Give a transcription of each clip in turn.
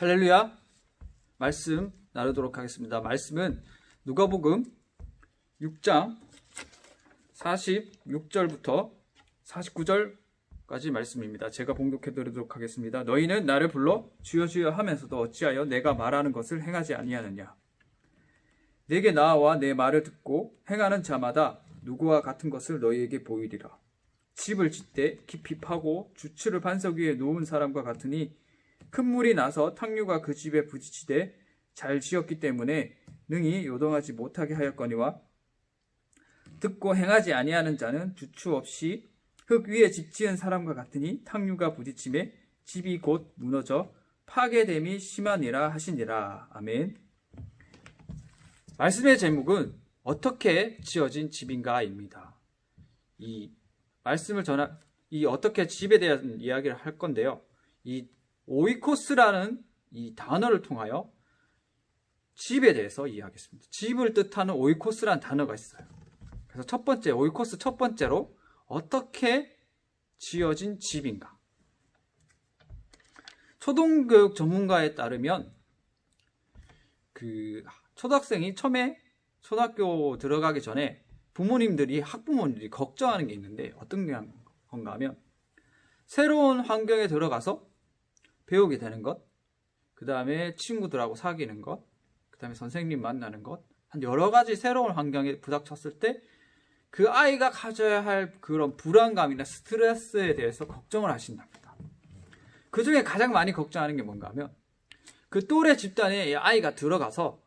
할렐루야. 말씀 나누도록 하겠습니다. 말씀은 누가복음 6장 46절부터 49절까지 말씀입니다. 제가 봉독해 드리도록 하겠습니다. 너희는 나를 불러 주여 주여 하면서도 어찌하여 내가 말하는 것을 행하지 아니하느냐. 내게 나아와 내 말을 듣고 행하는 자마다 누구와 같은 것을 너희에게 보이리라. 집을 짓되 깊이 파고 주추를 반석 위에 놓은 사람과 같으니 큰 물이 나서 탕류가 그 집에 부딪히되 잘 지었기 때문에 능히 요동하지 못하게 하였거니와 듣고 행하지 아니하는 자는 주추 없이 흙 위에 집 지은 사람과 같으니 탕류가 부딪힘에 집이 곧 무너져 파괴됨이 심하니라 하시니라. 아멘. 말씀의 제목은 어떻게 지어진 집인가입니다. 이 말씀을 이 어떻게 집에 대한 이야기를 할 건데요. 이 오이코스라는 이 단어를 통하여 집에 대해서 이야기하겠습니다. 집을 뜻하는 오이코스라는 단어가 있어요. 그래서 첫 번째, 오이코스 첫 번째로 어떻게 지어진 집인가. 초등교육 전문가에 따르면 초등학생이 처음에 초등학교 들어가기 전에 학부모님들이 걱정하는 게 있는데 어떤 건가 하면 새로운 환경에 들어가서 배우게 되는 것, 그 다음에 친구들하고 사귀는 것, 그 다음에 선생님 만나는 것, 한 여러 가지 새로운 환경에 부닥쳤을 때 그 아이가 가져야 할 그런 불안감이나 스트레스에 대해서 걱정을 하신답니다. 그 중에 가장 많이 걱정하는 게 뭔가 하면 그 또래 집단에 아이가 들어가서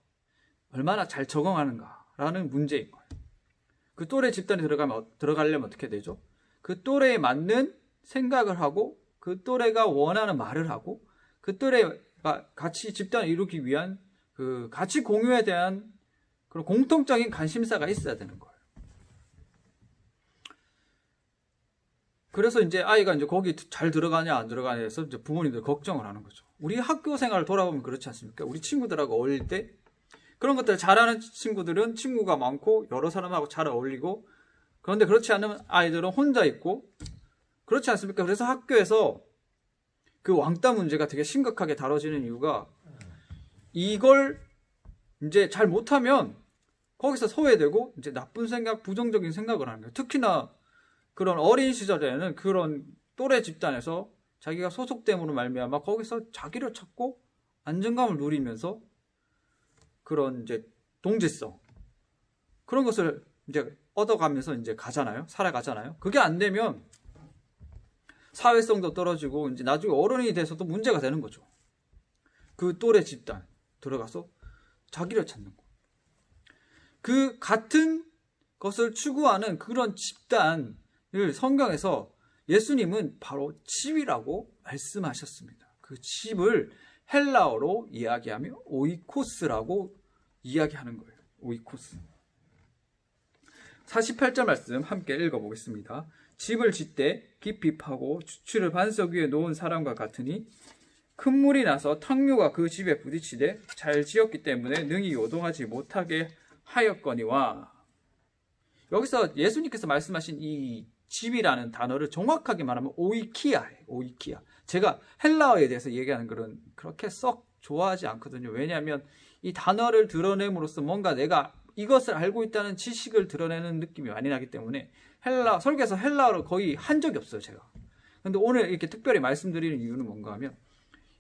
얼마나 잘 적응하는가라는 문제인 거예요. 그 또래 집단에 들어가려면 어떻게 되죠? 그 또래에 맞는 생각을 하고 그 또래가 원하는 말을 하고 그 또래가 같이 집단을 이루기 위한 그 가치 공유에 대한 그런 공통적인 관심사가 있어야 되는 거예요. 그래서 이제 아이가 이제 거기 잘 들어가냐 안 들어가냐 해서 이제 부모님들 걱정을 하는 거죠. 우리 학교 생활을 돌아보면 그렇지 않습니까? 우리 친구들하고 어울릴 때 그런 것들을 잘하는 친구들은 친구가 많고 여러 사람하고 잘 어울리고, 그런데 그렇지 않은 아이들은 혼자 있고, 그렇지 않습니까? 그래서 학교에서 그 왕따 문제가 되게 심각하게 다뤄지는 이유가 이걸 이제 잘 못하면 거기서 소외되고 이제 나쁜 생각, 부정적인 생각을 하는 거예요. 특히나 그런 어린 시절에는 그런 또래 집단에서 자기가 소속됨으로 말미암아 거기서 자기를 찾고 안정감을 누리면서 그런 이제 동질성 그런 것을 이제 얻어가면서 이제 살아가잖아요. 그게 안 되면 사회성도 떨어지고 이제 나중에 어른이 돼서도 문제가 되는 거죠. 그 또래 집단 들어가서 자기를 찾는 거. 그 같은 것을 추구하는 그런 집단을 성경에서 예수님은 바로 집이라고 말씀하셨습니다. 그 집을 헬라어로 이야기하며 오이코스라고 이야기하는 거예요. 오이코스. 48절 말씀 함께 읽어보겠습니다. 집을 짓되 깊이 파고 주추를 반석 위에 놓은 사람과 같으니 큰 물이 나서 탕류가 그 집에 부딪히되 잘 지었기 때문에 능히 요동하지 못하게 하였거니와. 여기서 예수님께서 말씀하신 이 집이라는 단어를 정확하게 말하면 오이키아예요. 오이키아. 제가 헬라어에 대해서 얘기하는 그런 그렇게 썩 좋아하지 않거든요. 왜냐하면 이 단어를 드러냄으로써 뭔가 내가 이것을 알고 있다는 지식을 드러내는 느낌이 많이 나기 때문에 설교에서 헬라어를 거의 한 적이 없어요, 제가. 근데 오늘 이렇게 특별히 말씀드리는 이유는 뭔가 하면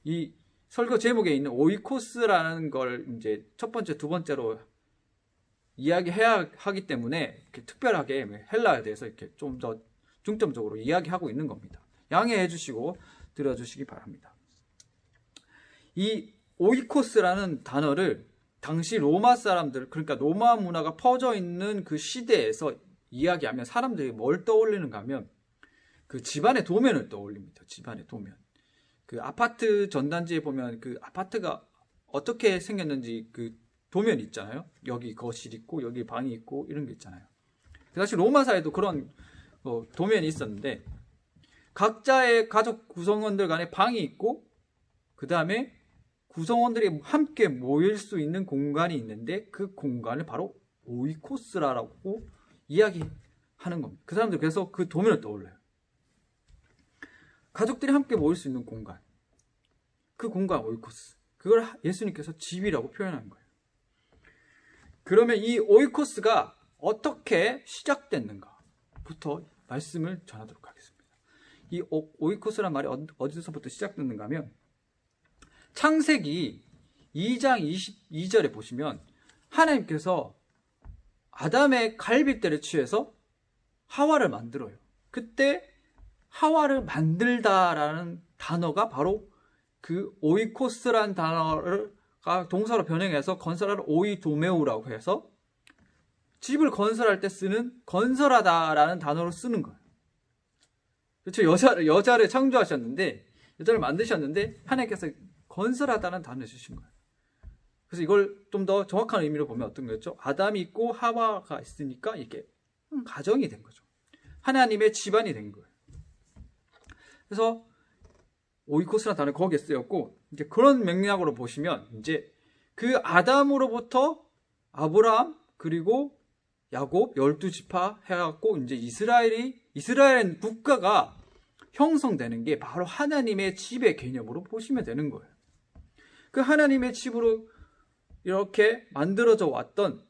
이 설교 제목에 있는 오이코스라는 걸 이제 첫 번째, 두 번째로 이야기해야 하기 때문에 이렇게 특별하게 헬라에 대해서 이렇게 좀 더 중점적으로 이야기하고 있는 겁니다. 양해해 주시고 들어주시기 바랍니다. 이 오이코스라는 단어를 당시 로마 사람들, 그러니까 로마 문화가 퍼져 있는 그 시대에서 이야기하면 사람들이 뭘 떠올리는가 하면 그 집안의 도면을 떠올립니다. 집안의 도면. 그 아파트 전단지에 보면 그 아파트가 어떻게 생겼는지 그 도면 있잖아요. 여기 거실 있고 여기 방이 있고 이런 게 있잖아요. 사실 로마사에도 그런 도면이 있었는데 각자의 가족 구성원들 간에 방이 있고 그 다음에 구성원들이 함께 모일 수 있는 공간이 있는데 그 공간을 바로 오이코스라고 이야기하는 겁니다. 그 사람들 그래서 그 도면을 떠올려요. 가족들이 함께 모일 수 있는 공간. 그 공간 오이코스. 그걸 예수님께서 집이라고 표현한 거예요. 그러면 이 오이코스가 어떻게 시작됐는가부터 말씀을 전하도록 하겠습니다. 이 오이코스란 말이 어디서부터 시작됐는가 하면 창세기 2장 22절에 보시면 하나님께서 아담의 갈빗대를 취해서 하와를 만들어요. 그때 하와를 만들다라는 단어가 바로 그 오이코스란 단어를 동사로 변형해서 건설하는 오이도메우라고 해서 집을 건설할 때 쓰는 건설하다라는 단어로 쓰는 거예요. 그렇죠. 여자를 창조하셨는데, 여자를 만드셨는데 하나님께서 건설하다는 단어를 쓰신 거예요. 그래서 이걸 좀 더 정확한 의미로 보면 어떤 거였죠? 아담이 있고 하와가 있으니까 이게 가정이 된 거죠. 하나님의 집안이 된 거예요. 그래서 오이코스라는 단어는 거기에 쓰였고, 이제 그런 맥락으로 보시면 이제 그 아담으로부터 아브라함 그리고 야곱 12지파 해갖고 이제 이스라엘 국가가 형성되는 게 바로 하나님의 집의 개념으로 보시면 되는 거예요. 그 하나님의 집으로 이렇게 만들어져 왔던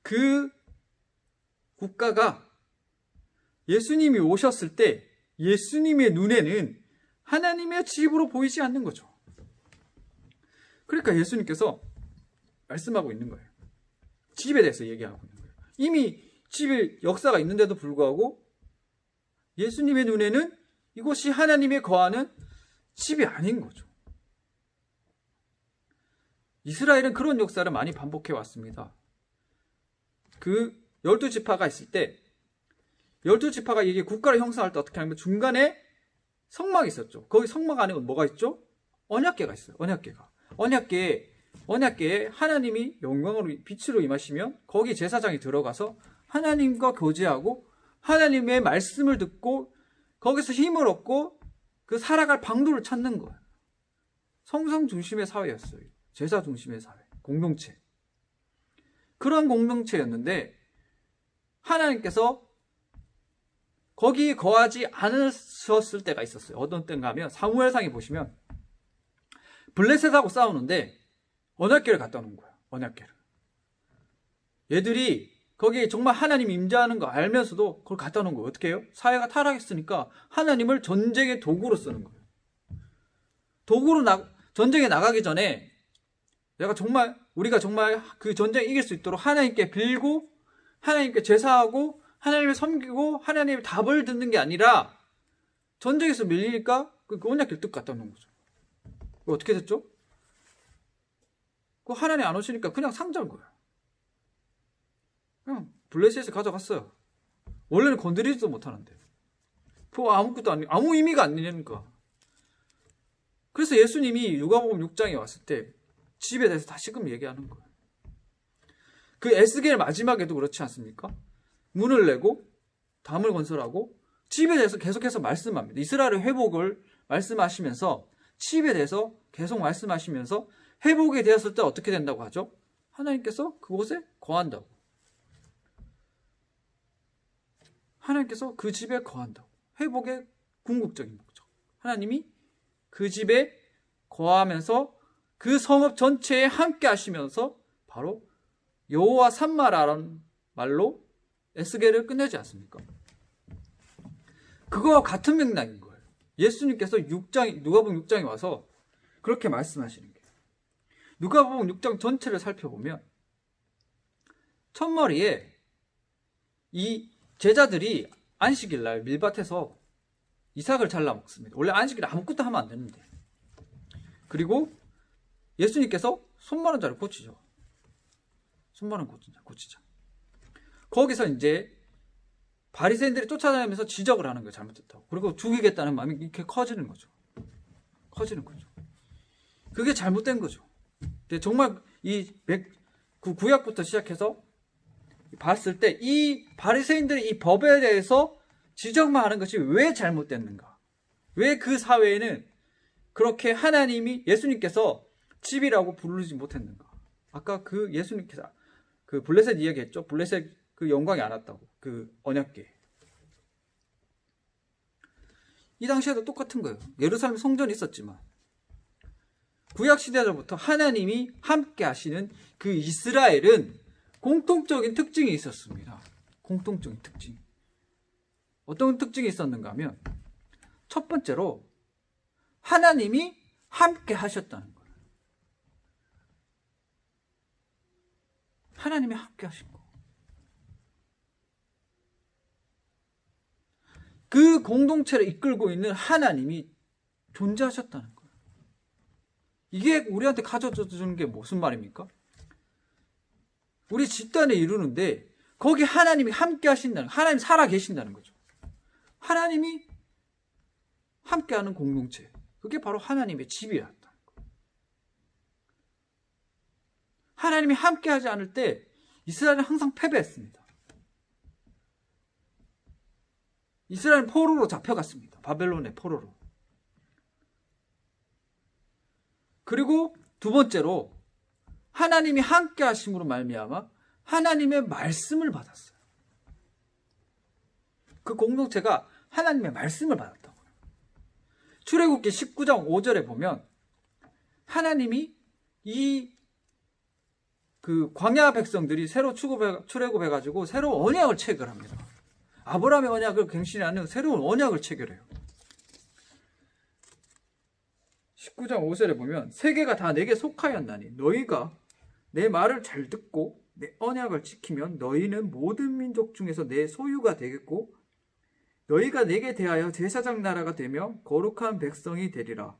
그 국가가 예수님이 오셨을 때 예수님의 눈에는 하나님의 집으로 보이지 않는 거죠. 그러니까 예수님께서 말씀하고 있는 거예요. 집에 대해서 얘기하고 있는 거예요. 이미 집의 역사가 있는데도 불구하고 예수님의 눈에는 이곳이 하나님의 거하는 집이 아닌 거죠. 이스라엘은 그런 역사를 많이 반복해 왔습니다. 그 12지파가 있을 때 12지파가 이게 국가를 형성할 때 어떻게 하냐면 중간에 성막이 있었죠. 거기 성막 안에 뭐가 있죠? 언약궤가 있어요. 언약궤에 하나님이 영광으로 빛으로 임하시면 거기 제사장이 들어가서 하나님과 교제하고 하나님의 말씀을 듣고 거기서 힘을 얻고 그 살아갈 방도를 찾는 거예요. 성성 중심의 사회였어요. 제사 중심의 사회, 공동체. 그런 공동체였는데 하나님께서 거기에 거하지 않으셨을 때가 있었어요. 어떤 때인가 하면 사무엘상에 보시면 블레셋하고 싸우는데 언약궤를 갖다 놓은 거예요. 언약궤를. 얘들이 거기에 정말 하나님 임재하는 거 알면서도 그걸 갖다 놓은 거예요. 어떻게 해요? 사회가 타락했으니까 하나님을 전쟁의 도구로 쓰는 거예요. 전쟁에 나가기 전에 우리가 정말 그 전쟁에 이길 수 있도록 하나님께 빌고 하나님께 제사하고 하나님을 섬기고 하나님의 답을 듣는 게 아니라 전쟁에서 밀리니까 그 언약궤를 뚝 갖다 놓은 거죠. 어떻게 됐죠? 그 하나님 안 오시니까 그냥 상자인 거예요. 그냥 블레셋에 가져갔어요. 원래는 건드리지도 못하는데. 그거 아무것도 아무 의미가 안 되니까. 그래서 예수님이 누가복음 6장에 왔을 때 집에 대해서 다시금 얘기하는 거예요. 그 에스겔 마지막에도 그렇지 않습니까? 문을 내고 담을 건설하고 집에 대해서 계속해서 말씀합니다. 이스라엘의 회복을 말씀하시면서 집에 대해서 계속 말씀하시면서 회복이 되었을 때 어떻게 된다고 하죠? 하나님께서 그곳에 거한다고. 하나님께서 그 집에 거한다고. 회복의 궁극적인 목적. 하나님이 그 집에 거하면서 그 성읍 전체에 함께 하시면서 바로 여호와 삼마라는 말로 에스겔을 끝내지 않습니까? 그거와 같은 맥락인 거예요. 예수님께서 누가복음 6장에 와서 그렇게 말씀하시는 게. 누가복음 6장 전체를 살펴보면 첫머리에 이 제자들이 안식일 날 밀밭에서 이삭을 잘라 먹습니다. 원래 안식일에 아무것도 하면 안 되는데. 그리고 예수님께서 손마른 자를 고치죠. 손마른 고치자. 거기서 이제 바리새인들이 쫓아다니면서 지적을 하는 거예요. 잘못했다고. 그리고 죽이겠다는 마음이 이렇게 커지는 거죠. 그게 잘못된 거죠. 정말 그 구약부터 시작해서 봤을 때 이 바리새인들이 이 법에 대해서 지적만 하는 것이 왜 잘못됐는가? 왜 그 사회에는 그렇게 예수님께서 집이라고 부르지 못했는가? 아까 그 예수님께서 그 블레셋 이야기했죠. 블레셋 그 영광이 안 왔다고. 그 언약궤. 이 당시에도 똑같은 거예요. 예루살렘 성전이 있었지만 구약 시대로부터 하나님이 함께 하시는 그 이스라엘은 공통적인 특징이 있었습니다. 공통적인 특징. 어떤 특징이 있었는가 하면 첫 번째로 하나님이 함께 하셨다는 거예요. 하나님이 함께 하신 거. 그 공동체를 이끌고 있는 하나님이 존재하셨다는 거예요. 이게 우리한테 가져다 주는 게 무슨 말입니까? 우리 집단을 이루는데 거기 하나님이 함께 하신다는, 하나님 살아 계신다는 거죠. 하나님이 함께하는 공동체, 그게 바로 하나님의 집이었다는 거예요. 하나님이 함께하지 않을 때 이스라엘은 항상 패배했습니다. 이스라엘은 포로로 잡혀갔습니다. 바벨론의 포로로. 그리고 두 번째로 하나님이 함께 하심으로 말미암아 하나님의 말씀을 받았어요. 그 공동체가 하나님의 말씀을 받았다고요. 출애굽기 19장 5절에 보면 하나님이 그 광야 백성들이 새로 출애굽해가지고 새로운 언약을 체결합니다. 아브라함의 언약을 갱신하는 새로운 언약을 체결해요. 19장 5절에 보면 세계가 다 내게 속하였나니 너희가 내 말을 잘 듣고 내 언약을 지키면 너희는 모든 민족 중에서 내 소유가 되겠고 너희가 내게 대하여 제사장 나라가 되며 거룩한 백성이 되리라.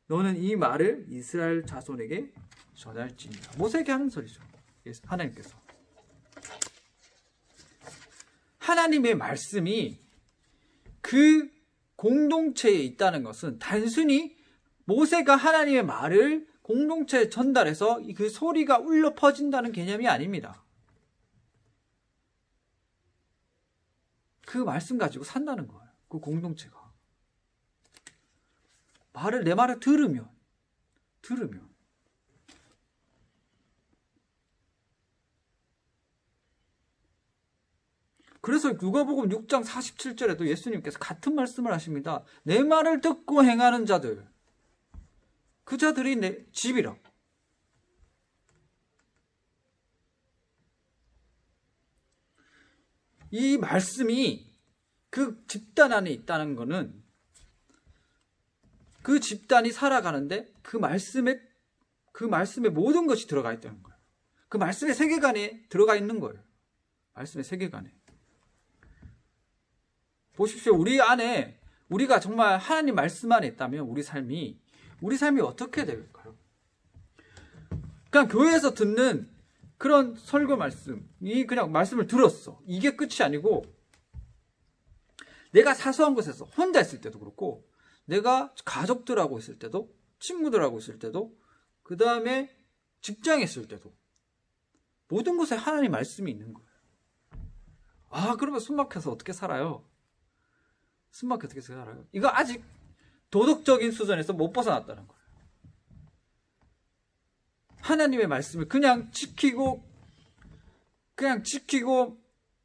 너는 이 말을 이스라엘 자손에게 전할지니라. 모세에게 하는 소리죠. 하나님께서. 하나님의 말씀이 그 공동체에 있다는 것은 단순히 모세가 하나님의 말을 공동체에 전달해서 그 소리가 울려 퍼진다는 개념이 아닙니다. 그 말씀 가지고 산다는 거예요. 그 공동체가. 내 말을 들으면. 그래서 누가복음 6장 47절에도 예수님께서 같은 말씀을 하십니다. 내 말을 듣고 행하는 자들. 그 자들이 내 집이라. 이 말씀이 그 집단 안에 있다는 것은 그 집단이 살아가는데 그 말씀에 모든 것이 들어가 있다는 거예요. 그 말씀의 세계관에 들어가 있는 거예요. 말씀의 세계관에. 보십시오. 우리 안에 우리가 정말 하나님 말씀 안에 있다면 우리 삶이 어떻게 될까요? 그냥 교회에서 듣는 그런 설교 말씀이 그냥 말씀을 들었어. 이게 끝이 아니고 내가 사소한 곳에서 혼자 있을 때도 그렇고 내가 가족들하고 있을 때도 친구들하고 있을 때도 그 다음에 직장에 있을 때도 모든 곳에 하나님 말씀이 있는 거예요. 그러면 숨 막혀서 어떻게 살아요? 숨 막혀 어떻게 살아요? 이거 아직 도덕적인 수준에서 못 벗어났다는 거예요. 하나님의 말씀을 그냥 지키고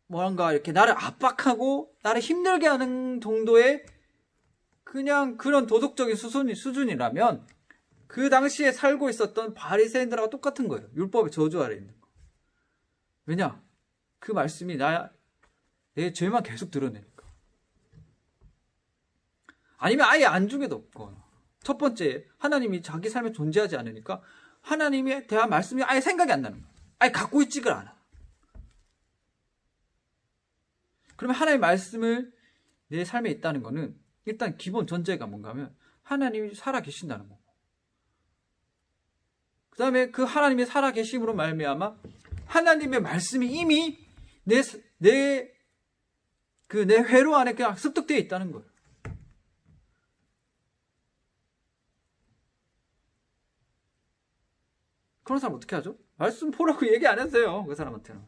뭔가 이렇게 나를 압박하고 나를 힘들게 하는 정도의 그냥 그런 도덕적인 수준이라면 그 당시에 살고 있었던 바리새인들하고 똑같은 거예요. 율법의 저주 아래 있는 거. 왜냐? 그 말씀이 내 죄만 계속 드러내니까. 아니면 아예 안중에도 없거나. 첫 번째, 하나님이 자기 삶에 존재하지 않으니까 하나님에 대한 말씀이 아예 생각이 안 나는 거예요. 아예 갖고 있지를 않아. 그러면 하나님의 말씀을 내 삶에 있다는 거는 일단 기본 전제가 뭔가 하면 하나님이 살아계신다는 거고. 그 다음에 그 하나님이 살아계심으로 말미암아 하나님의 말씀이 이미 내 회로 안에 그냥 습득되어 있다는 거예요. 그런 사람 어떻게 하죠? 말씀 보라고 얘기 안 했어요. 그 사람한테는.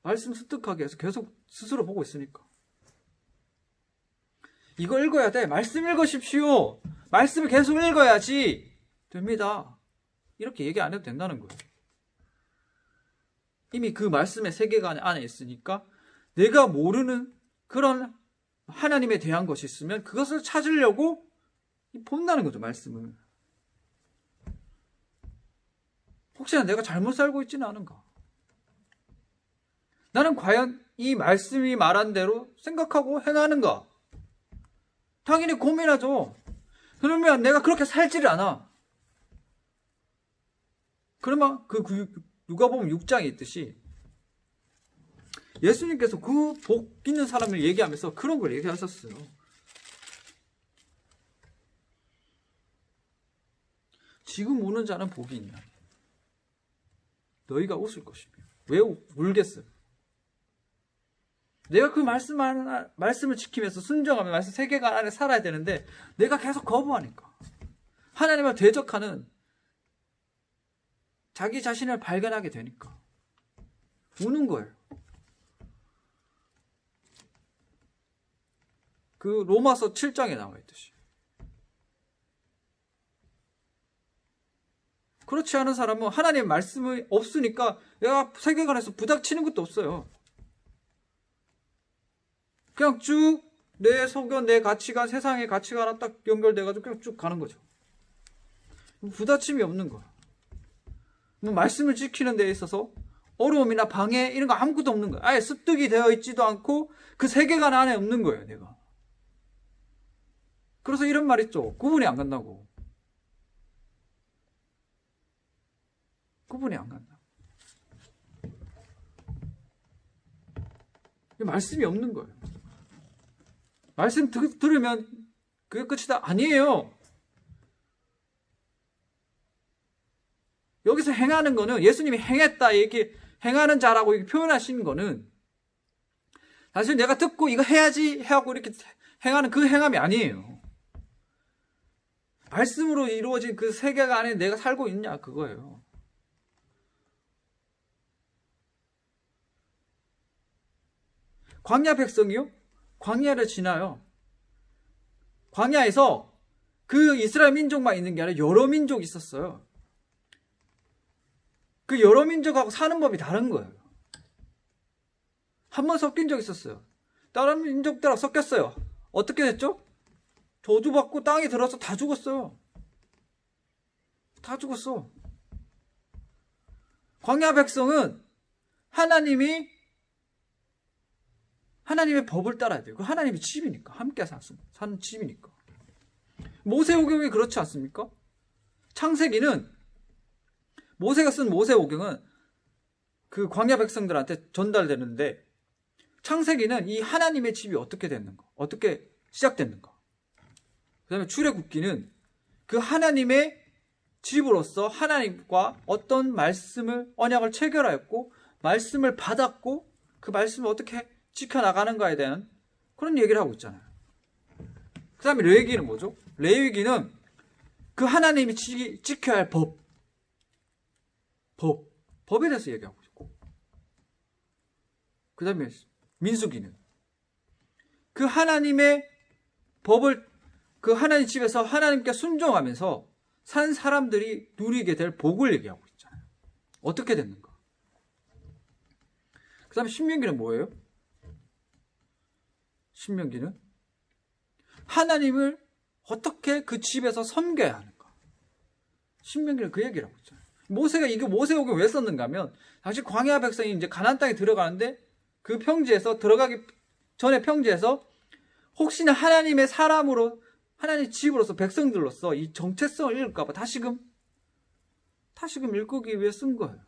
말씀 습득하게 해서 계속 스스로 보고 있으니까. 이거 읽어야 돼. 말씀 읽으십시오. 말씀을 계속 읽어야지 됩니다. 이렇게 얘기 안 해도 된다는 거예요. 이미 그 말씀의 세계관 안에 있으니까 내가 모르는 그런 하나님에 대한 것이 있으면 그것을 찾으려고 본다는 거죠, 말씀을. 혹시나 내가 잘못 살고 있지는 않은가? 나는 과연 이 말씀이 말한 대로 생각하고 행하는가? 당연히 고민하죠. 그러면 내가 그렇게 살지를 않아. 그러면 누가복음 6장에 있듯이 예수님께서 그 복 있는 사람을 얘기하면서 그런 걸 얘기하셨어요. 지금 우는 자는 복이 있나? 너희가 웃을 것이며. 왜 울겠어요? 내가 그 말씀을 지키면서 순종하며 말씀 세계관 안에 살아야 되는데 내가 계속 거부하니까 하나님을 대적하는 자기 자신을 발견하게 되니까 우는 거예요. 그 로마서 7장에 나와 있듯이. 그렇지 않은 사람은 하나님의 말씀이 없으니까 내가 세계관에서 부닥치는 것도 없어요. 그냥 쭉 내 소견, 내 가치관, 세상의 가치관과 딱 연결돼가지고 그냥 쭉 가는 거죠. 부닥침이 없는 거야. 뭐 말씀을 지키는 데 있어서 어려움이나 방해 이런 거 아무것도 없는 거야. 아예 습득이 되어 있지도 않고 그 세계관 안에 없는 거예요, 내가. 그래서 이런 말 있죠. 구분이 안 간다고. 구분이 안 간다. 말씀이 없는 거예요. 말씀 들으면 그게 끝이다. 아니에요. 여기서 행하는 거는 예수님이 행했다 이렇게 행하는 자라고 이렇게 표현하신 거는 사실 내가 듣고 이거 해야지 하고 이렇게 행하는 그 행함이 아니에요. 말씀으로 이루어진 그 세계관 안에 내가 살고 있냐 그거예요. 광야 백성이요? 광야를 지나요. 광야에서 그 이스라엘 민족만 있는 게 아니라 여러 민족이 있었어요. 그 여러 민족하고 사는 법이 다른 거예요. 한 번 섞인 적 있었어요. 다른 민족들하고 섞였어요. 어떻게 됐죠? 저주받고 땅에 들어서 다 죽었어요. 다 죽었어. 광야 백성은 하나님의 법을 따라야 돼요. 그 하나님의 집이니까. 함께 사는 집이니까. 모세오경이 그렇지 않습니까? 창세기는 모세가 쓴 모세오경은 그 광야 백성들한테 전달되는데 창세기는 이 하나님의 집이 어떻게 됐는가? 어떻게 시작됐는가? 그 다음에 출애굽기는 그 하나님의 집으로서 하나님과 어떤 말씀을 언약을 체결하였고 말씀을 받았고 그 말씀을 어떻게 지켜나가는가에 대한 그런 얘기를 하고 있잖아요. 그 다음에 레위기는 뭐죠? 레위기는 그 하나님이 지켜야 할 법에 대해서 얘기하고 있고 그 다음에 민수기는 그 하나님의 법을 그 하나님 집에서 하나님께 순종하면서 산 사람들이 누리게 될 복을 얘기하고 있잖아요. 어떻게 됐는가? 그 다음에 신명기는 뭐예요? 신명기는 하나님을 어떻게 그 집에서 섬겨야 하는가? 신명기는 그 얘기를 하고 있잖아요. 모세가 이게 모세오경 왜 썼는가 하면 당시 광야 백성이 이제 가나안 땅에 들어가는데 그 평지에서 들어가기 전에 평지에서 혹시나 하나님의 사람으로 하나님의 집으로서 백성들로서 이 정체성을 잃을까 봐 다시금 일구기 위해 쓴 거예요.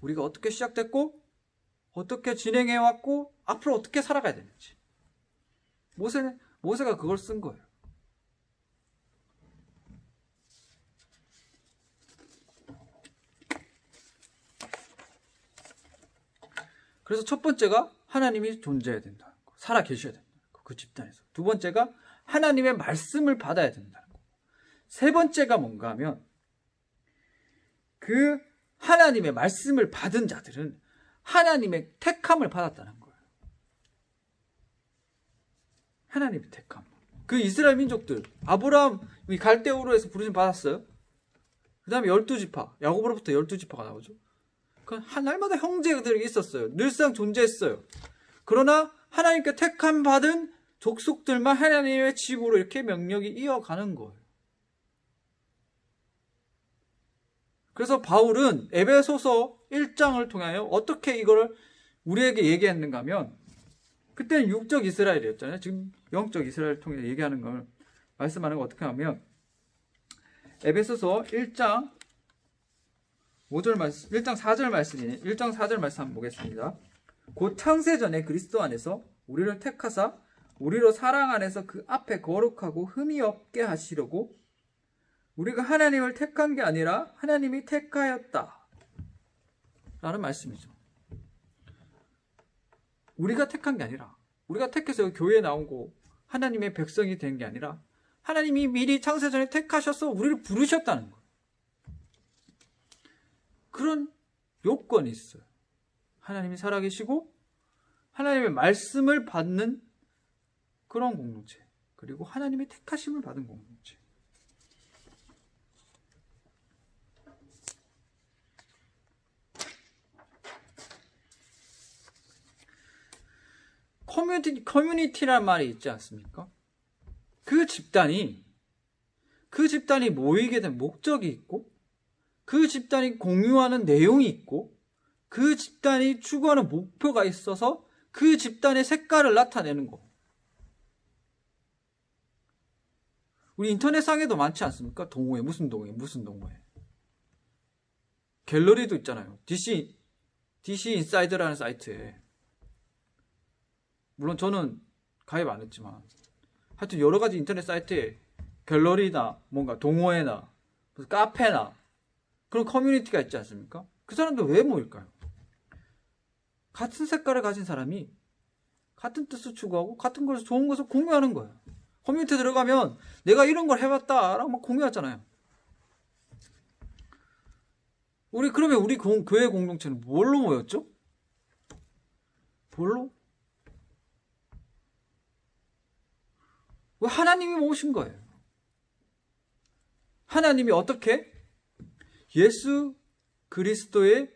우리가 어떻게 시작됐고 어떻게 진행해왔고 앞으로 어떻게 살아가야 되는지 모세가 그걸 쓴 거예요. 그래서 첫 번째가 하나님이 존재해야 된다는 거, 살아 계셔야 된다는 거, 그 집단에서. 두 번째가 하나님의 말씀을 받아야 된다는 거. 세 번째가 뭔가 하면 그 하나님의 말씀을 받은 자들은 하나님의 택함을 받았다는 거예요. 하나님의 택함. 그 이스라엘 민족들, 아브라함이 갈대우르에서 부르심 받았어요. 그 다음에 12지파, 야곱으로부터 12지파가 나오죠. 그 날마다 형제들이 있었어요. 늘상 존재했어요. 그러나 하나님께 택함 받은 족속들만 하나님의 집으로 이렇게 명령이 이어가는 거예요. 그래서 바울은 에베소서 1장을 통하여 어떻게 이거를 우리에게 얘기했는가 하면, 그때는 육적 이스라엘이었잖아요. 지금 영적 이스라엘을 통해 얘기하는 걸 말씀하는 거 어떻게 하면, 에베소서 1장 5절 말씀, 1장 4절 말씀이네. 1장 4절 말씀 한번 보겠습니다. 곧 창세 전에 그리스도 안에서 우리를 택하사 우리로 사랑 안에서 그 앞에 거룩하고 흠이 없게 하시려고, 우리가 하나님을 택한 게 아니라 하나님이 택하였다 라는 말씀이죠. 우리가 택한 게 아니라, 우리가 택해서 교회에 나온 거 하나님의 백성이 된 게 아니라 하나님이 미리 창세전에 택하셔서 우리를 부르셨다는 거예요. 그런 요건이 있어요. 하나님이 살아계시고 하나님의 말씀을 받는 그런 공동체, 그리고 하나님의 택하심을 받은 공동체. 커뮤니티란 말이 있지 않습니까? 그 집단이 모이게 된 목적이 있고, 그 집단이 공유하는 내용이 있고, 그 집단이 추구하는 목표가 있어서 그 집단의 색깔을 나타내는 거. 우리 인터넷상에도 많지 않습니까? 동호회, 무슨 동호회. 갤러리도 있잖아요. DC 인사이드라는 사이트에. 물론 저는 가입 안 했지만, 하여튼 여러 가지 인터넷 사이트에 갤러리나 뭔가 동호회나 무슨 카페나 그런 커뮤니티가 있지 않습니까? 그 사람들 왜 모일까요? 같은 색깔을 가진 사람이 같은 뜻을 추구하고 같은 것을, 좋은 것을 공유하는 거예요. 커뮤니티에 들어가면 내가 이런 걸 해봤다라고 막 공유하잖아요. 그러면 우리 교회 공동체는 뭘로 모였죠? 뭘로? 왜? 하나님이 모으신 거예요. 하나님이 어떻게? 예수 그리스도의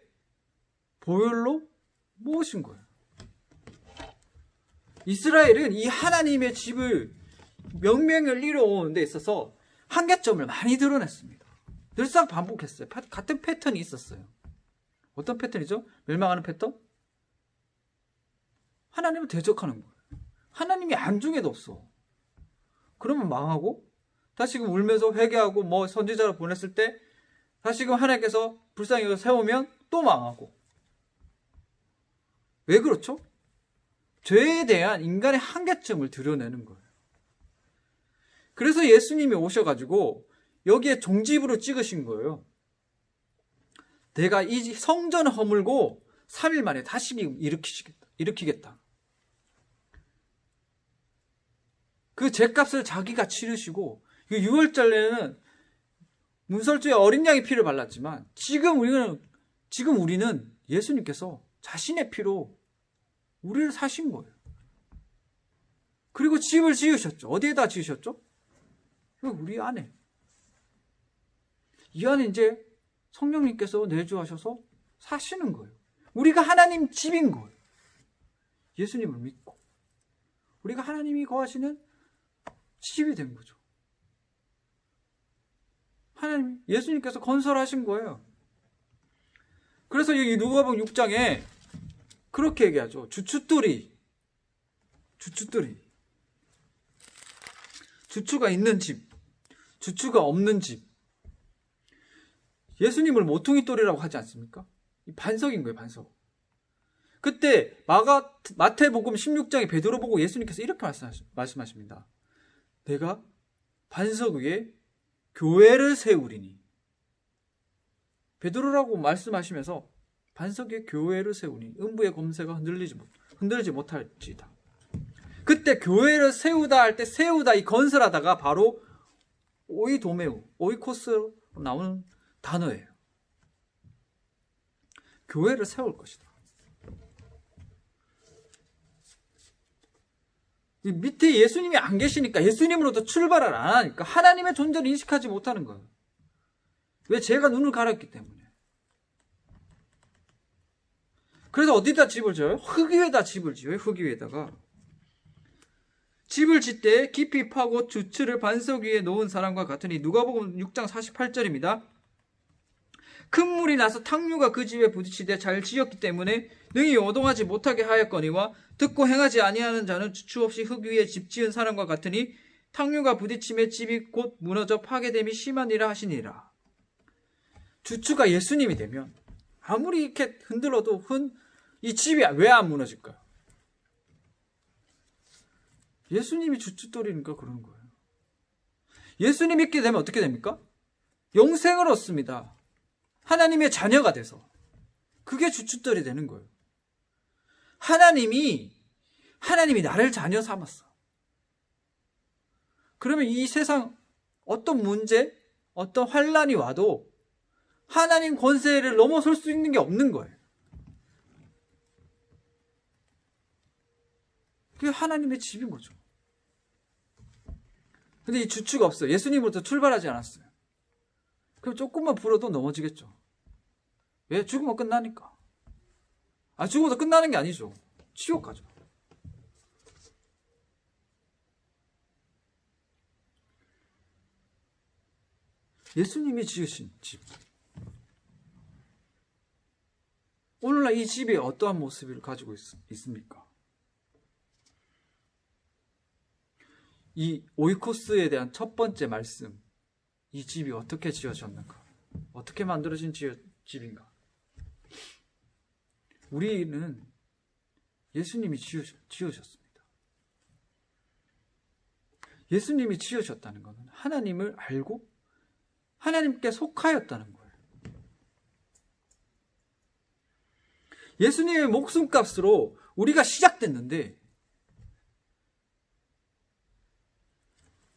보혈로 모으신 거예요. 이스라엘은 이 하나님의 집을 명명을 이루어오는 데 있어서 한계점을 많이 드러냈습니다. 늘상 반복했어요. 같은 패턴이 있었어요. 어떤 패턴이죠? 멸망하는 패턴? 하나님을 대적하는 거예요. 하나님이 안중에도 없어. 그러면 망하고, 다시금 울면서 회개하고 뭐 선지자를 보냈을 때 다시금 하나님께서 불쌍히 여겨 세우면 또 망하고. 왜 그렇죠? 죄에 대한 인간의 한계점을 드러내는 거예요. 그래서 예수님이 오셔가지고 여기에 종집으로 찍으신 거예요. 내가 이 성전을 허물고 3일 만에 다시 일으키겠다. 그 죄값을 자기가 치르시고, 6월절에는 문설주에 어린 양의 피를 발랐지만, 지금 우리는 예수님께서 자신의 피로 우리를 사신 거예요. 그리고 집을 지으셨죠. 어디에다 지으셨죠? 우리 안에. 이 안에 이제 성령님께서 내주하셔서 사시는 거예요. 우리가 하나님 집인 거예요. 예수님을 믿고 우리가 하나님이 거하시는 집이 된 거죠. 예수님께서 건설하신 거예요. 그래서 이 누가복음 6장에 그렇게 얘기하죠. 주춧돌이. 주추가 있는 집, 주추가 없는 집. 예수님을 모퉁이돌이라고 하지 않습니까? 이 반석인 거예요, 반석. 그때 마태복음 16장에 베드로 보고 예수님께서 이렇게 말씀하십니다. 내가 반석 위에 교회를 세우리니. 베드로라고 말씀하시면서 반석 위에 교회를 세우니 음부의 검새가 흔들지 못할지다. 그때 교회를 세우다 할 때 세우다 이 건설하다가 바로 오이도메우, 오이코스로 나오는 단어예요. 교회를 세울 것이다. 밑에 예수님이 안 계시니까, 예수님으로부터 출발을 안 하니까 하나님의 존재를 인식하지 못하는 거예요. 왜? 죄가 눈을 가렸기 때문에. 그래서 어디다 집을 지어요? 흙 위에다 집을 지어요. 흙 위에다가. 집을 짓되 깊이 파고 주추를 반석 위에 놓은 사람과 같으니 누가복음 6장 48절입니다. 큰 물이 나서 탕류가 그 집에 부딪히되 잘 지었기 때문에 능히 요동하지 못하게 하였거니와 듣고 행하지 아니하는 자는 주추 없이 흙 위에 집 지은 사람과 같으니 탕류가 부딪힘에 집이 곧 무너져 파괴됨이 심하니라 하시니라. 주추가 예수님이 되면 아무리 이렇게 흔들어도 이 집이 왜 안 무너질까요? 예수님이 주춧돌이니까 그러는 거예요. 예수님 믿게 되면 어떻게 됩니까? 영생을 얻습니다. 하나님의 자녀가 돼서. 그게 주춧돌이 되는 거예요. 하나님이 나를 자녀 삼았어. 그러면 이 세상 어떤 문제, 어떤 환란이 와도 하나님 권세를 넘어설 수 있는 게 없는 거예요. 그게 하나님의 집인 거죠. 근데 이 주추가 없어요. 예수님으로부터 출발하지 않았어요. 그럼 조금만 불어도 넘어지겠죠. 왜? 죽으면 끝나니까. 죽어도 끝나는 게 아니죠. 지옥 가죠. 예수님이 지으신 집. 오늘날 이 집이 어떠한 모습을 가지고 있습니까? 이 오이코스에 대한 첫 번째 말씀, 이 집이 어떻게 지어졌는가? 어떻게 만들어진 집인가? 우리는 예수님이 지으셨습니다. 예수님이 지으셨다는 것은 하나님을 알고 하나님께 속하였다는 거예요. 예수님의 목숨값으로 우리가 시작됐는데,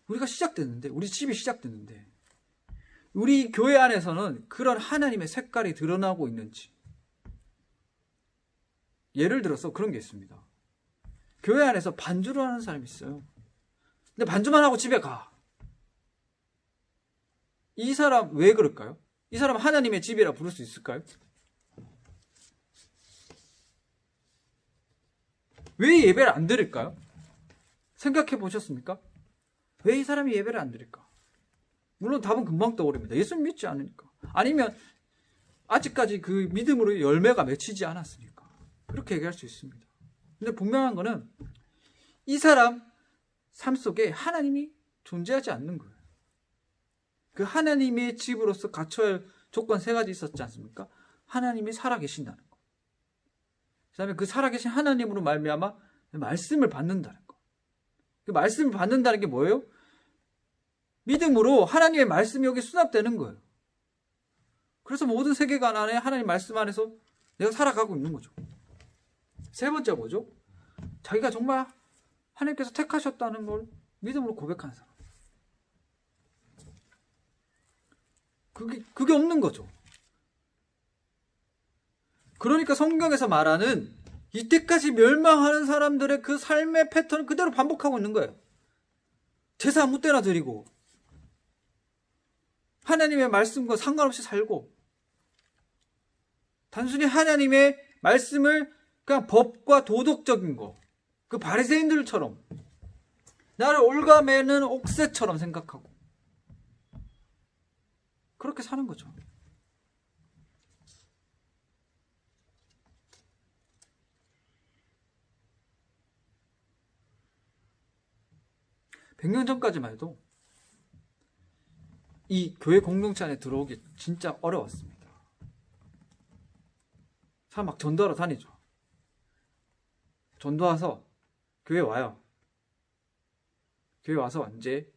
우리 집이 시작됐는데, 우리 교회 안에서는 그런 하나님의 색깔이 드러나고 있는지. 예를 들어서 그런 게 있습니다. 교회 안에서 반주를 하는 사람이 있어요. 근데 반주만 하고 집에 가. 이 사람 왜 그럴까요? 이 사람 하나님의 집이라 부를 수 있을까요? 왜 예배를 안 드릴까요? 생각해 보셨습니까? 왜 이 사람이 예배를 안 드릴까? 물론 답은 금방 떠오릅니다. 예수님 믿지 않으니까. 아니면 아직까지 그 믿음으로 열매가 맺히지 않았으니까. 그렇게 얘기할 수 있습니다. 근데 분명한 거는 이 사람 삶 속에 하나님이 존재하지 않는 거예요. 그 하나님의 집으로서 갖춰야 할 조건 세 가지 있었지 않습니까? 하나님이 살아계신다는 거. 그 다음에 그 살아계신 하나님으로 말미암아 말씀을 받는다는 거. 그 말씀을 받는다는 게 뭐예요? 믿음으로 하나님의 말씀이 여기 수납되는 거예요. 그래서 모든 세계관 안에 하나님 말씀 안에서 내가 살아가고 있는 거죠. 세 번째 뭐죠? 자기가 정말 하나님께서 택하셨다는 걸 믿음으로 고백하는 사람. 그게 없는 거죠. 그러니까 성경에서 말하는 이때까지 멸망하는 사람들의 그 삶의 패턴을 그대로 반복하고 있는 거예요. 제사 아무 때나 드리고 하나님의 말씀과 상관없이 살고 단순히 하나님의 말씀을 그냥 법과 도덕적인 거, 그 바리새인들처럼 나를 올가매는 옥새처럼 생각하고 그렇게 사는 거죠. (100년) 전까지만 해도 이 교회 공동체 안에 들어오기 진짜 어려웠습니다. 사람 막 전도하러 다니죠. 전도와서 교회 와요. 교회 와서 언제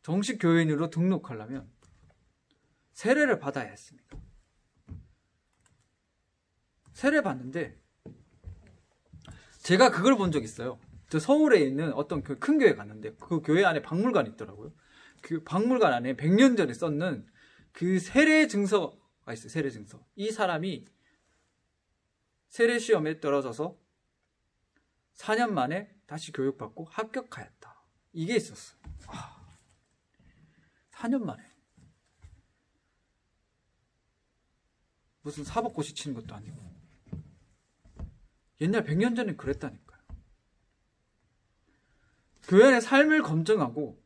정식 교인으로 등록하려면 세례를 받아야 했습니다. 세례 받는데 제가 그걸 본 적 있어요. 저 서울에 있는 어떤 큰 교회 갔는데 그 교회 안에 박물관이 있더라고요. 그 박물관 안에 100년 전에 썼는 그 세례 증서가 있어요. 세례 증서. 이 사람이 세례 시험에 떨어져서 4년 만에 다시 교육받고 합격하였다. 이게 있었어요. 4년 만에. 무슨 사법고시 치는 것도 아니고. 옛날 100년 전에 그랬다니까요. 교회 안의 삶을 검증하고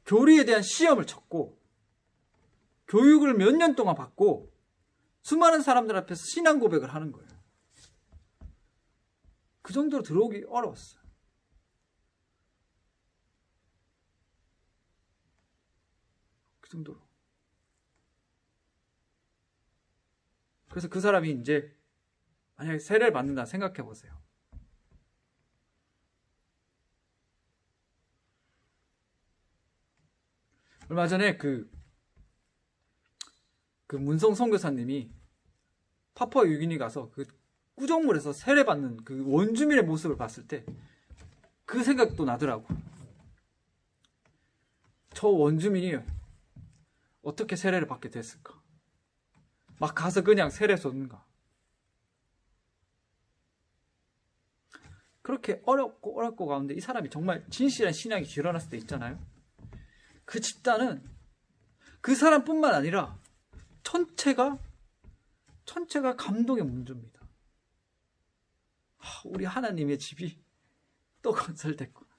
교리에 대한 시험을 쳤고 교육을 몇 년 동안 받고 수많은 사람들 앞에서 신앙 고백을 하는 거예요. 그 정도로 들어오기 어려웠어요. 그 정도로. 그래서 그 사람이 이제 만약에 세례를 받는다 생각해 보세요. 얼마 전에 그 문성 선교사님이 파푸아 뉴기니 가서 그 구정물에서 세례받는 그 원주민의 모습을 봤을 때 그 생각도 나더라고. 저 원주민이 어떻게 세례를 받게 됐을까? 막 가서 그냥 세례 줬는가? 그렇게 어렵고 가운데 이 사람이 정말 진실한 신앙이 드러났을 때 있잖아요. 그 집단은 그 사람뿐만 아니라 전체가 감동의 문조입니다. 우리 하나님의 집이 또 건설됐구나.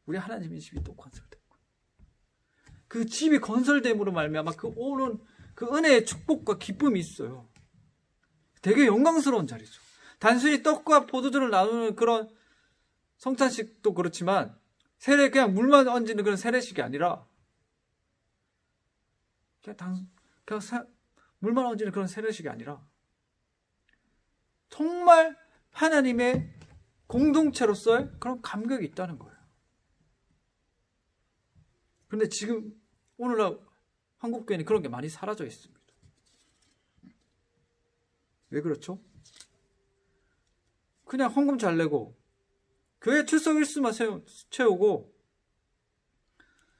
우리 하나님의 집이 또 건설됐구나. 그 집이 건설됨으로 말미암아 그 오는 그 은혜의 축복과 기쁨이 있어요. 되게 영광스러운 자리죠. 단순히 떡과 포도주를 나누는 그런 성찬식도 그렇지만 그냥 물만 얹는 그런 세례식이 아니라 그냥 물만 얹는 그런 세례식이 아니라 정말 하나님의 공동체로서의 그런 감격이 있다는 거예요. 그런데 지금 오늘날 한국교회는 그런 게 많이 사라져 있습니다. 왜 그렇죠? 그냥 헌금 잘 내고 교회 출석 일수만 채우고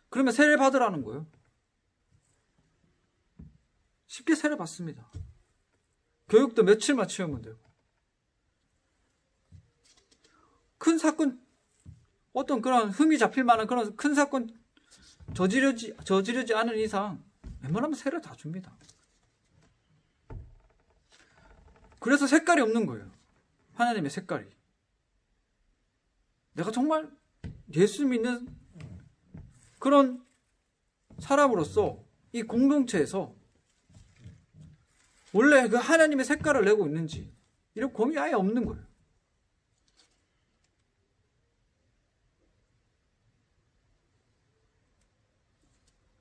그러면 세례 받으라는 거예요. 쉽게 세례 받습니다. 교육도 며칠만 채우면 되고. 큰 사건, 어떤 그런 흠이 잡힐 만한 그런 큰 사건 저지르지 않은 이상 웬만하면 세례 다 줍니다. 그래서 색깔이 없는 거예요. 하나님의 색깔이. 내가 정말 예수 믿는 그런 사람으로서 이 공동체에서 원래 그 하나님의 색깔을 내고 있는지 이런 고민이 아예 없는 거예요.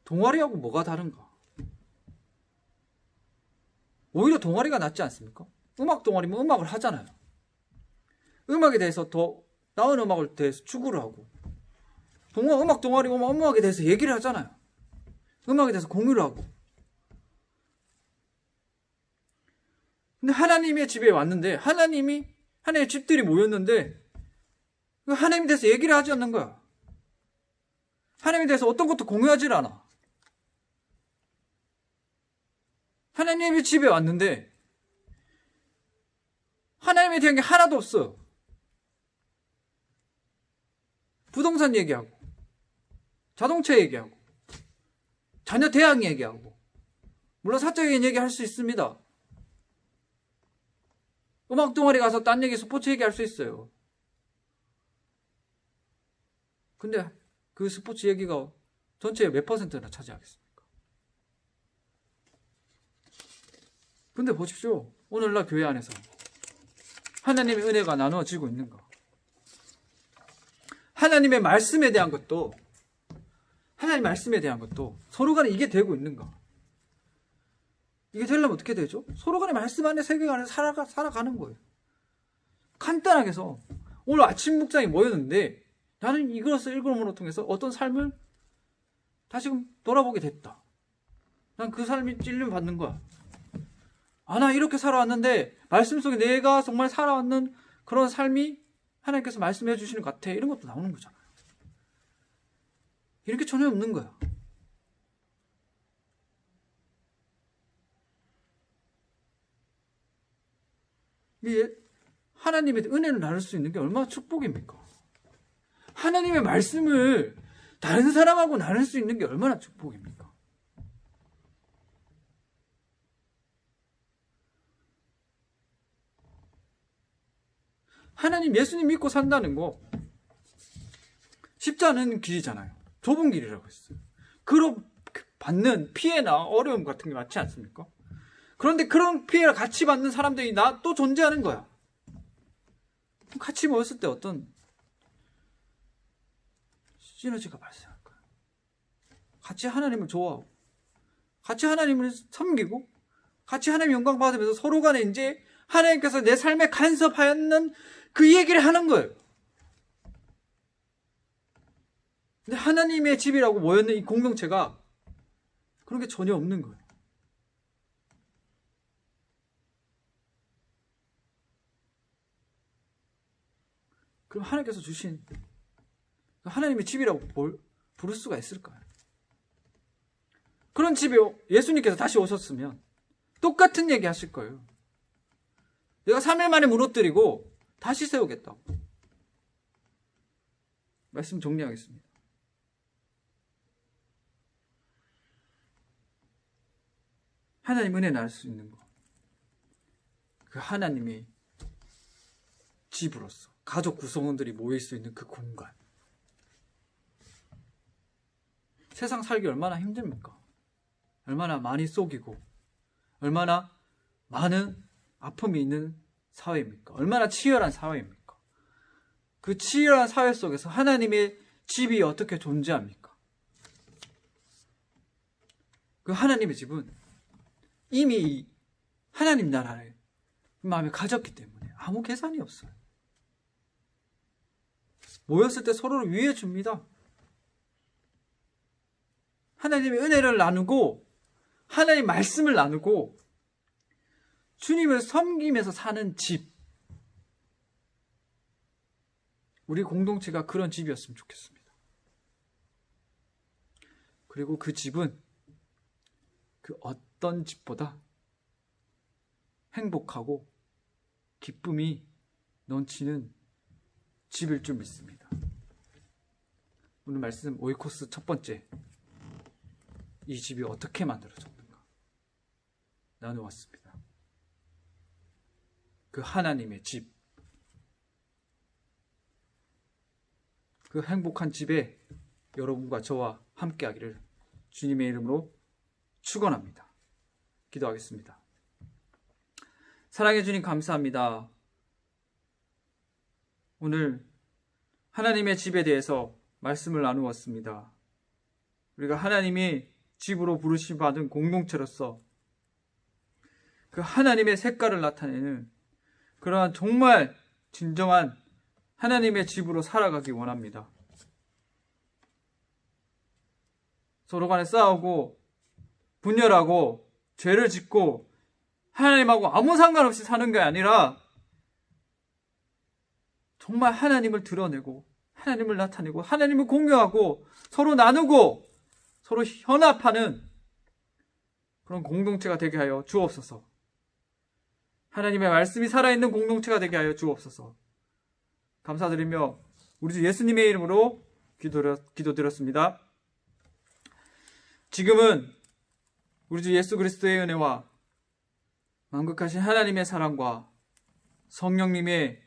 동아리하고 뭐가 다른가? 오히려 동아리가 낫지 않습니까? 음악 동아리면 음악을 하잖아요. 음악에 대해서 더 나은 음악을 대해서 추구를 하고 음악 동아리 오면 음악에 대해서 얘기를 하잖아요. 음악에 대해서 공유를 하고. 근데 하나님의 집에 왔는데 하나님의 집들이 모였는데 하나님에 대해서 얘기를 하지 않는 거야. 하나님에 대해서 어떤 것도 공유하지 않아. 하나님의 집에 왔는데 하나님에 대한 게 하나도 없어요. 부동산 얘기하고 자동차 얘기하고 자녀 대학 얘기하고 물론 사적인 얘기할 수 있습니다. 음악 동아리 가서 딴 얘기 스포츠 얘기할 수 있어요. 근데 그 스포츠 얘기가 전체의 몇 퍼센트나 차지하겠습니까? 근데 보십시오. 오늘날 교회 안에서 하나님의 은혜가 나누어지고 있는가? 하나님의 말씀에 대한 것도 서로 간에 이게 되고 있는가? 이게 되려면 어떻게 되죠? 서로 간에 말씀 안에 세계 안에 살아가는 거예요. 간단하게 해서 오늘 아침 묵상이 모였는데 나는 이것을 읽음으로 통해서 어떤 삶을 다시금 돌아보게 됐다. 난 그 삶이 찔림 받는 거야. 나 이렇게 살아왔는데 말씀 속에 내가 정말 살아왔는 그런 삶이 하나님께서 말씀해 주시는 것 같아. 이런 것도 나오는 거잖아요. 이렇게 전혀 없는 거야. 하나님의 은혜를 나눌 수 있는 게 얼마나 축복입니까? 하나님의 말씀을 다른 사람하고 나눌 수 있는 게 얼마나 축복입니까? 하나님 예수님 믿고 산다는 거 쉽지 않은 길이잖아요. 좁은 길이라고 했어요. 그로 받는 피해나 어려움 같은 게 많지 않습니까? 그런데 그런 피해를 같이 받는 사람들이 나 또 존재하는 거야. 같이 모였을 때 어떤 시너지가 발생할 거야. 같이 하나님을 좋아하고 같이 하나님을 섬기고 같이 하나님 영광 받으면서 서로 간에 이제 하나님께서 내 삶에 간섭하였는 그 얘기를 하는 거예요. 근데 하나님의 집이라고 모였는 이 공동체가 그런 게 전혀 없는 거예요. 그럼 하나님께서 주신 하나님의 집이라고 부를 수가 있을까요? 그런 집에 예수님께서 다시 오셨으면 똑같은 얘기 하실 거예요. 내가 3일 만에 무너뜨리고 다시 세우겠다고. 말씀 정리하겠습니다. 하나님 은혜 나을 수 있는 것. 그 하나님의 집으로서 가족 구성원들이 모일 수 있는 그 공간. 세상 살기 얼마나 힘듭니까? 얼마나 많이 속이고 얼마나 많은 아픔이 있는 사회입니까? 얼마나 치열한 사회입니까? 그 치열한 사회 속에서 하나님의 집이 어떻게 존재합니까? 그 하나님의 집은 이미 하나님 나라를 마음에 가졌기 때문에 아무 계산이 없어요. 모였을 때 서로를 위해 줍니다. 하나님의 은혜를 나누고 하나님의 말씀을 나누고 주님을 섬기면서 사는 집. 우리 공동체가 그런 집이었으면 좋겠습니다. 그리고 그 집은 그 어떤 집보다 행복하고 기쁨이 넘치는 집일 줄 믿습니다. 오늘 말씀 오이코스 첫 번째, 이 집이 어떻게 만들어졌는가 나누었습니다. 그 하나님의 집, 그 행복한 집에 여러분과 저와 함께하기를 주님의 이름으로 축원합니다. 기도하겠습니다. 사랑해 주님 감사합니다. 오늘 하나님의 집에 대해서 말씀을 나누었습니다. 우리가 하나님이 집으로 부르심 받은 공동체로서 그 하나님의 색깔을 나타내는 그러한 정말 진정한 하나님의 집으로 살아가기 원합니다. 서로 간에 싸우고 분열하고 죄를 짓고 하나님하고 아무 상관없이 사는 게 아니라 정말 하나님을 드러내고 하나님을 나타내고 하나님을 공유하고 서로 나누고 서로 현합하는 그런 공동체가 되게 하여 주옵소서. 하나님의 말씀이 살아있는 공동체가 되게 하여 주옵소서. 감사드리며 우리 주 예수님의 이름으로 기도드렸습니다. 지금은 우리 주 예수 그리스도의 은혜와 만극하신 하나님의 사랑과 성령님의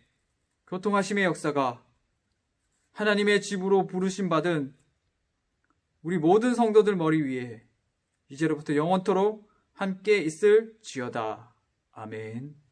교통하심의 역사가 하나님의 집으로 부르심 받은 우리 모든 성도들 머리 위에 이제로부터 영원토록 함께 있을지어다. 아멘.